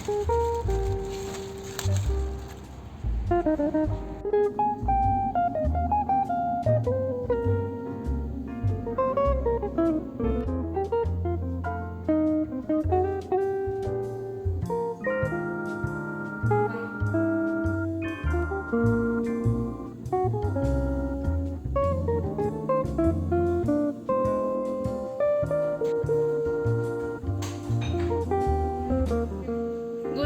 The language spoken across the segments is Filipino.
Good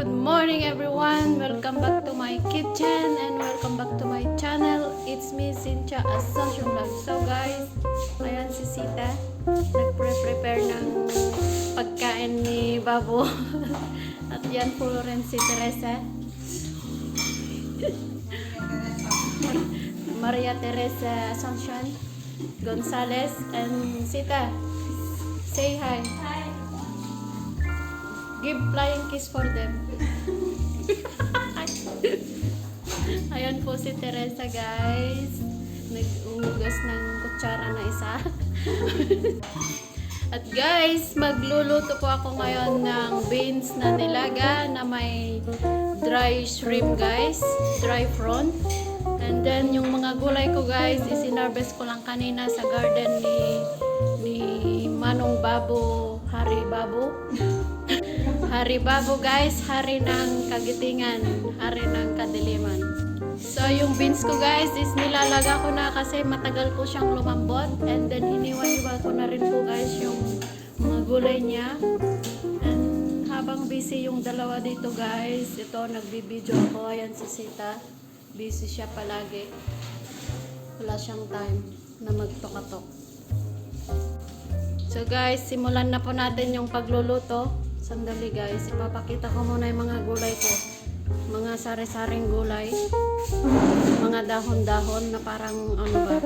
morning everyone! Welcome back to my kitchen and welcome back to my channel. It's me, Cynthia Asuncion Vlog. So guys, ayan si Sita. Nagpre-prepare ng pagkain ni Babo. At yan po rin si Teresa. Maria Teresa Asuncion Gonzalez and Sita. Say hi. Hi. Give flying kiss for them. Ayan po si Teresa guys. Nag-ugas ng kutsara na isa. At guys, magluluto po ako ngayon ng beans na nilaga na may dry shrimp guys. Dry prawn. And then yung mga gulay ko guys, isinarvest ko lang kanina sa garden ni Manong Babo, Hari Babo. Hari Babo guys, hari ng kagitingan, hari ng kadiliman. So yung beans ko guys is nilalaga ko na kasi matagal ko siyang lumambot. And then iniwan-iwan ko na rin po guys yung mga gulay niya. And habang busy yung dalawa dito guys, ito nagbibideo ako. Ayan si Sita, busy siya palagi. Wala siyang time na magtokatok. So guys, simulan na po natin yung pagluluto. Sandali guys, ipapakita ko muna yung mga gulay ko. Mga sari-saring gulay. Mga dahon-dahon na parang ano ba.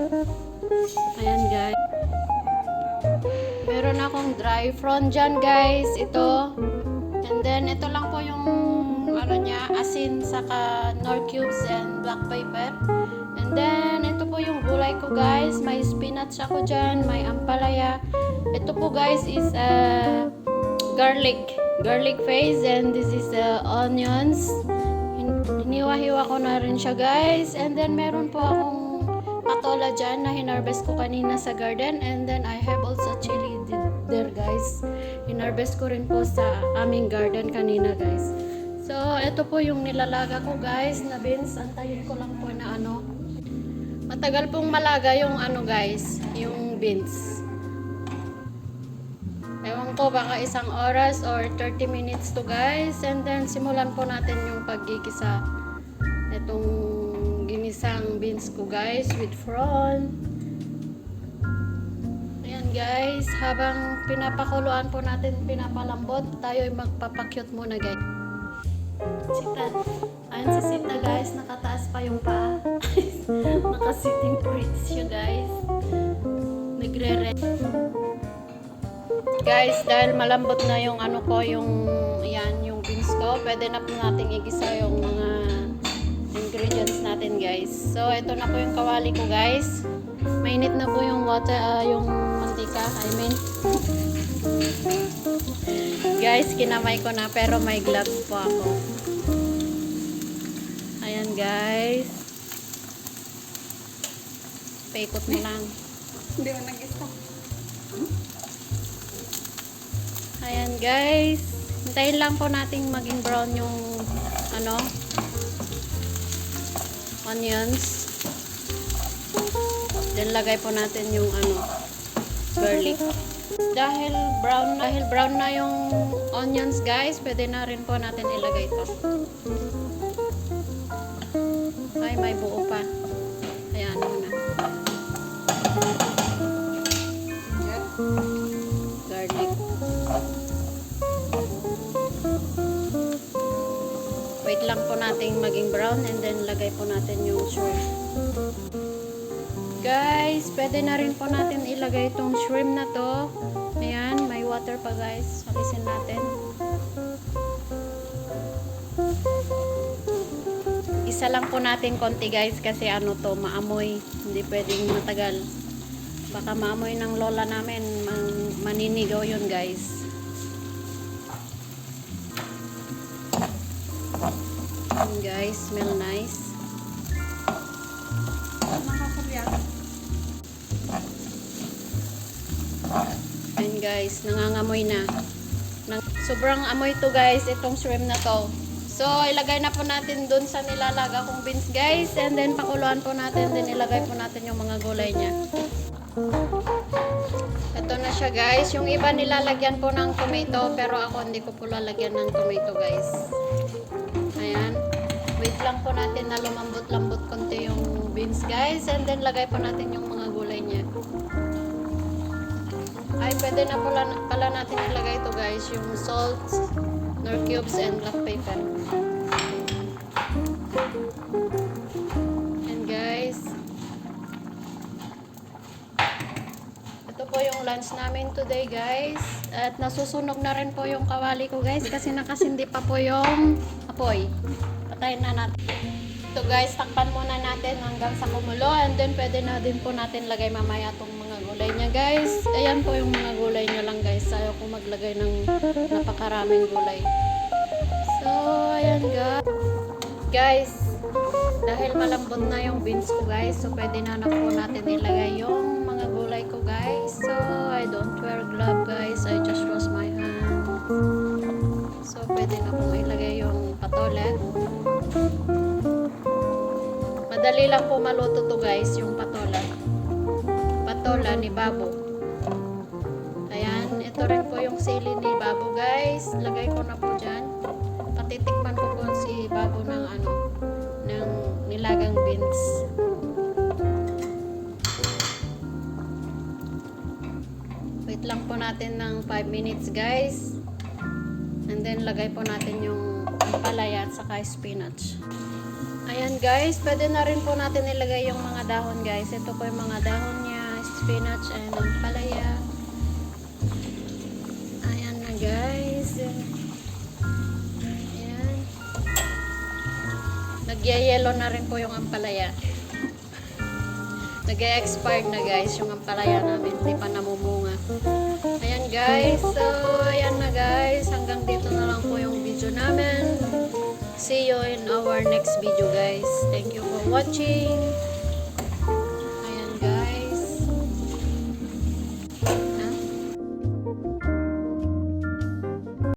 Ayan guys. Meron akong dry prawn dyan guys. Ito. And then ito lang po yung ano niya, asin saka nor cubes and black pepper. And then ito po yung gulay ko guys. May spinach ako dyan. May ampalaya. Ito po guys is garlic paste, and this is onions. Hiniwa-hiwa ko na rin siya guys. And then meron po akong patola dyan na hinarvest ko kanina sa garden. And then I have also chili there guys. Hinarvest ko rin po sa aming garden kanina guys. So ito po yung nilalaga ko guys na beans. Antayin ko lang po na ano, matagal pong malaga yung ano guys, yung beans. Ewan ko, baka isang oras or 30 minutes to guys. And then simulan po natin yung paggigisa. Itong ginisang beans ko guys with prawn. Ayan guys, habang pinapakuluan po natin, pinapalambot, tayo ay magpapakyut muna guys. Sita. Ayan si Sita guys, nakataas pa yung paa. Nakasitting pretty siya guys. Nagre-red. Guys, dahil malambot na yung ano ko, yung yan, yung beans ko, pwede na po nating igisa yung mga ingredients natin guys. So ito na po yung kawali ko guys. Mainit na po yung water, yung mantika, I mean. Guys, kinamay ko na pero may gloves po ako. Ayan guys. Paikot mo lang. Hindi mo nag-stop. Ayan guys, hintayin lang po nating maging brown yung ano, onions. Then lagay po natin yung ano, garlic. Dahil brown na yung onions guys, pwede na rin po natin ilagay ito. Ay, may buo pa. Ayan muna. Garlic. Wait lang po natin maging brown and then lagay po natin yung shrimp. Guys, pwede na rin po natin ilagay itong shrimp na to. Ayan, may water pa guys. Alisin natin. Isa lang po natin konti guys kasi ano to, maamoy. Hindi pwedeng matagal. Baka maamoy ng lola namin, maninigaw yun guys. guys, smell nice. Ayan guys, nangangamoy na. Sobrang amoy to guys, itong shrimp na to. So, ilagay na po natin dun sa nilalaga kong beans guys. And then, pakuluan po natin. Then, ilagay po natin yung mga gulay niya. Ito na siya guys. Yung iba nilalagyan po ng tomato. Pero ako hindi ko po lalagyan ng tomato guys. Ayan. Wait lang po natin na lumambot-lambot konti yung beans guys. And then, lagay po natin yung mga gulay niya. Ay, pwede na pala natin ilagay ito guys. Yung salt, nor cubes, and black pepper. And guys, ito po yung lunch namin today guys. At nasusunog na rin po yung kawali ko guys kasi nakasindi pa po yung apoy. Patayin na natin. Ito guys, takpan muna natin hanggang sa kumulo. And then pwede na din po natin lagay mamaya itong mga gulay niya guys. Ayan po yung mga gulay niya lang guys. Ayaw ko maglagay ng napakaraming gulay. So, ayan guys. Dahil malambot na yung beans ko guys. So, pwede na po natin ilagay yung mga gulay ko guys. So, I don't wear glove guys. I just wash my hands. So, pwede na po ilagay yung patola. Madali lang po maluto to guys, yung patola. Patola ni Babo. Ayan, ito rin po yung sili ni Babo guys. Lagay ko na po dyan. Patitikman ko po si Babo ng ng nilagang beans. Wait lang po natin ng 5 minutes guys. And then lagay po natin yung ampalaya at saka spinach. Ayan guys, pwede na rin po natin ilagay yung mga dahon guys. Ito po yung mga dahon niya, spinach and ampalaya. Ayan na guys. Ayan. Nagyayelo na rin po yung ampalaya. Nag-expired na guys yung ampalaya namin. Hindi pa namumunga. Ayan guys. So, ayan na guys. Hanggang dito na lang po yung video namin. See you in our next video guys. Thank you for watching.